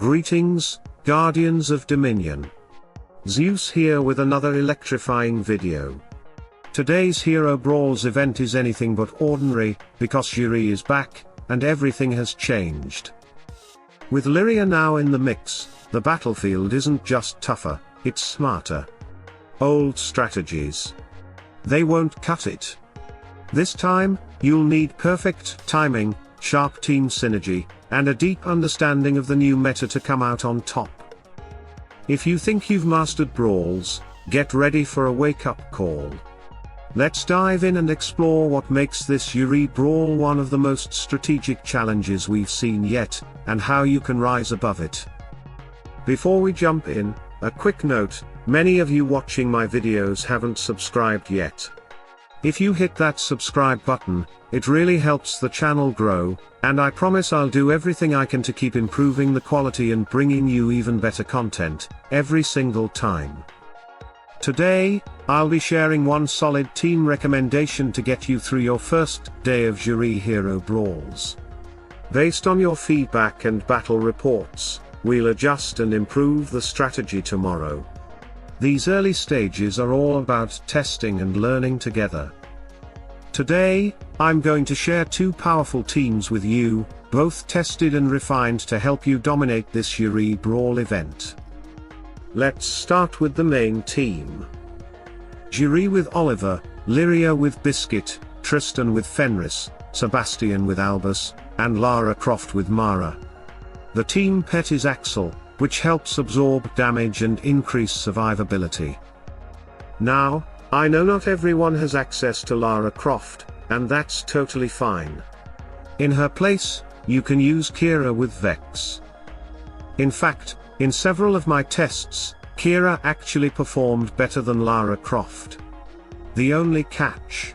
Greetings, Guardians of Dominion. Zeus here with another electrifying video. Today's Hero Brawls event is anything but ordinary, because Ziri is back, and everything has changed. With Lyria now in the mix, the battlefield isn't just tougher, it's smarter. Old strategies, they won't cut it. This time, you'll need perfect timing, sharp team synergy, and a deep understanding of the new meta to come out on top. If you think you've mastered brawls, get ready for a wake-up call. Let's dive in and explore what makes this Ziri Brawl one of the most strategic challenges we've seen yet, and how you can rise above it. Before we jump in, a quick note, many of you watching my videos haven't subscribed yet. If you hit that subscribe button, it really helps the channel grow, and I promise I'll do everything I can to keep improving the quality and bringing you even better content, every single time. Today, I'll be sharing one solid team recommendation to get you through your first day of Ziri Hero Brawls. Based on your feedback and battle reports, we'll adjust and improve the strategy tomorrow. These early stages are all about testing and learning together. Today, I'm going to share two powerful teams with you, both tested and refined to help you dominate this Ziri Brawl event. Let's start with the main team. Ziri with Oliver, Lyria with Biscuit, Tristan with Fenris, Sebastian with Albus, and Lara Croft with Mara. The team pet is Axel, which helps absorb damage and increase survivability. Now, I know not everyone has access to Lara Croft, and that's totally fine. In her place, you can use Keira with Vex. In fact, in several of my tests, Keira actually performed better than Lara Croft. The only catch: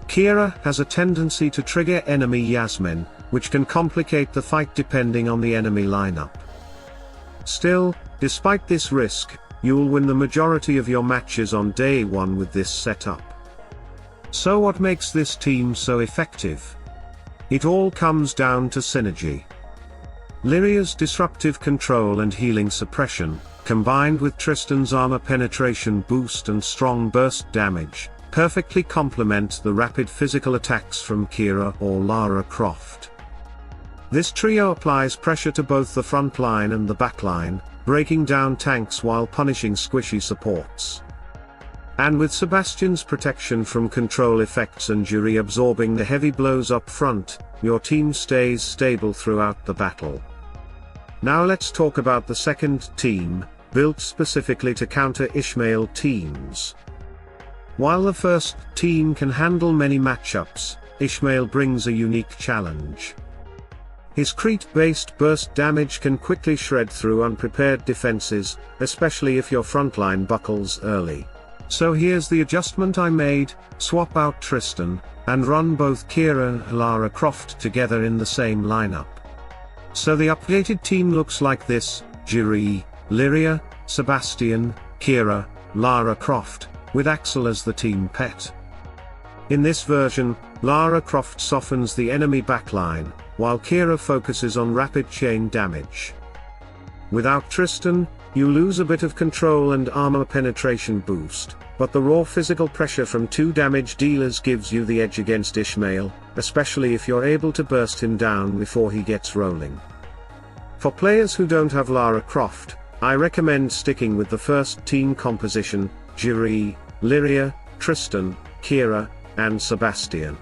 Keira has a tendency to trigger enemy Yasmin, which can complicate the fight depending on the enemy lineup. Still, despite this risk, you'll win the majority of your matches on day one with this setup. So what makes this team so effective? It all comes down to synergy. Lyria's disruptive control and healing suppression, combined with Tristan's armor penetration boost and strong burst damage, perfectly complement the rapid physical attacks from Keira or Lara Croft. This trio applies pressure to both the front line and the back line, breaking down tanks while punishing squishy supports. And with Sebastian's protection from control effects and Ziri absorbing the heavy blows up front, your team stays stable throughout the battle. Now let's talk about the second team, built specifically to counter Ishmael teams. While the first team can handle many matchups, Ishmael brings a unique challenge. His crit-based burst damage can quickly shred through unprepared defenses, especially if your frontline buckles early. So here's the adjustment I made: swap out Tristan, and run both Keira and Lara Croft together in the same lineup. So the updated team looks like this: Ziri, Lyria, Sebastian, Keira, Lara Croft, with Axel as the team pet. In this version, Lara Croft softens the enemy backline, while Keira focuses on rapid chain damage. Without Tristan, you lose a bit of control and armor penetration boost, but the raw physical pressure from two damage dealers gives you the edge against Ishmael, especially if you're able to burst him down before he gets rolling. For players who don't have Lara Croft, I recommend sticking with the first team composition: Ziri, Lyria, Tristan, Keira, and Sebastian.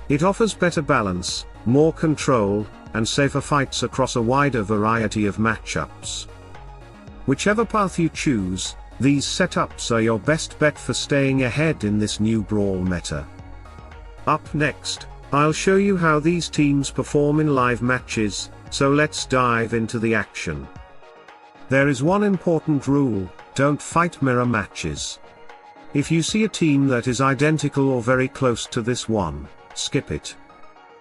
It offers better balance, more control, and safer fights across a wider variety of matchups. Whichever path you choose, these setups are your best bet for staying ahead in this new Brawl meta. Up next, I'll show you how these teams perform in live matches, so let's dive into the action. There is one important rule: don't fight mirror matches. If you see a team that is identical or very close to this one, skip it.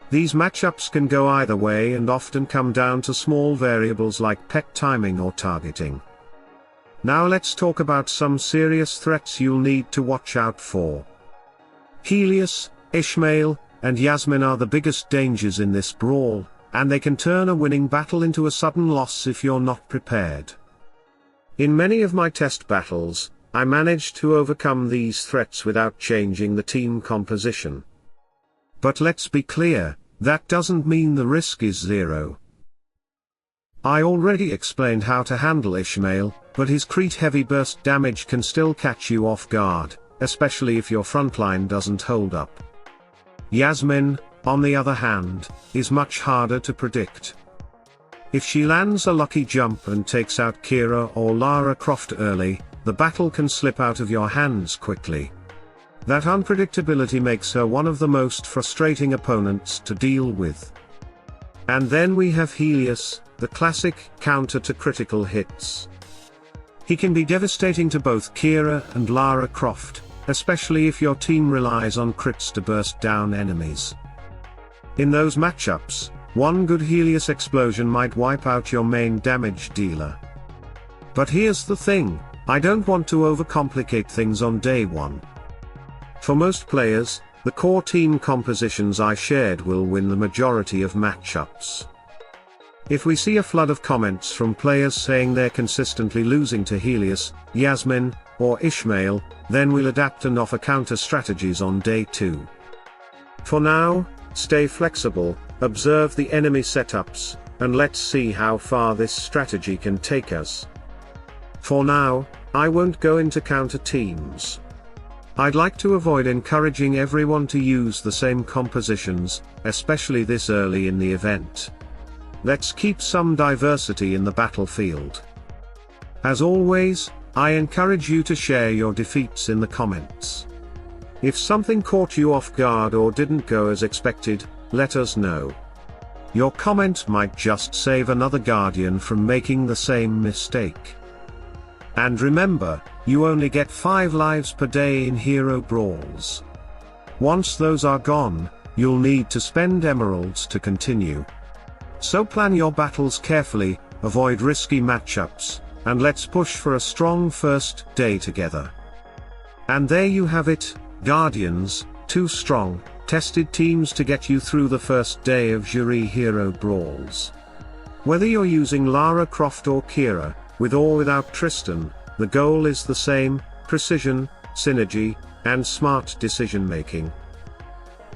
These matchups can go either way and often come down to small variables like pet timing or targeting. Now let's talk about some serious threats you'll need to watch out for. Helios, Ishmael, and Yasmin are the biggest dangers in this brawl, and they can turn a winning battle into a sudden loss if you're not prepared. In many of my test battles, I managed to overcome these threats without changing the team composition. But let's be clear, that doesn't mean the risk is zero. I already explained how to handle Ishmael, but his crit heavy burst damage can still catch you off guard, especially if your frontline doesn't hold up. Yasmin, on the other hand, is much harder to predict. If she lands a lucky jump and takes out Keira or Lara Croft early, the battle can slip out of your hands quickly. That unpredictability makes her one of the most frustrating opponents to deal with. And then we have Helios, the classic counter to critical hits. He can be devastating to both Keira and Lara Croft, especially if your team relies on crits to burst down enemies. In those matchups, one good Helios explosion might wipe out your main damage dealer. But here's the thing, I don't want to overcomplicate things on day one. For most players, the core team compositions I shared will win the majority of matchups. If we see a flood of comments from players saying they're consistently losing to Helios, Yasmin, or Ishmael, then we'll adapt and offer counter strategies on day 2. For now, stay flexible, observe the enemy setups, and let's see how far this strategy can take us. For now, I won't go into counter teams. I'd like to avoid encouraging everyone to use the same compositions, especially this early in the event. Let's keep some diversity in the battlefield. As always, I encourage you to share your defeats in the comments. If something caught you off guard or didn't go as expected, let us know. Your comment might just save another Guardian from making the same mistake. And remember, you only get 5 lives per day in Hero Brawls. Once those are gone, you'll need to spend emeralds to continue. So plan your battles carefully, avoid risky matchups, and let's push for a strong first day together. And there you have it, Guardians, 2 strong, tested teams to get you through the first day of Ziri Hero Brawls. Whether you're using Lara Croft or Keira, with or without Tristan, the goal is the same: precision, synergy, and smart decision making.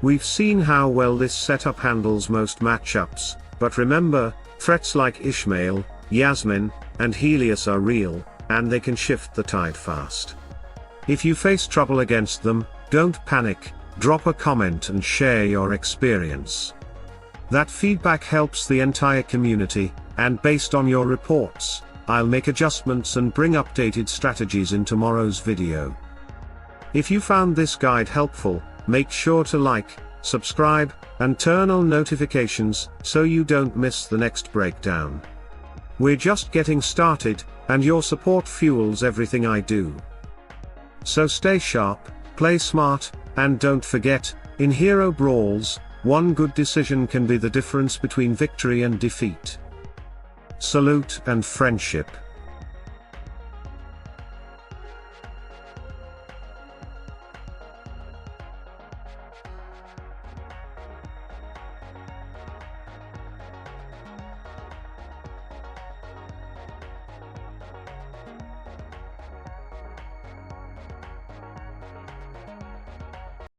We've seen how well this setup handles most matchups, but remember, threats like Ishmael, Yasmin, and Helios are real, and they can shift the tide fast. If you face trouble against them, don't panic, drop a comment and share your experience. That feedback helps the entire community, and based on your reports, I'll make adjustments and bring updated strategies in tomorrow's video. If you found this guide helpful, make sure to like, subscribe, and turn on notifications so you don't miss the next breakdown. We're just getting started, and your support fuels everything I do. So stay sharp, play smart, and don't forget, in Hero Brawls, one good decision can be the difference between victory and defeat. Salute and friendship.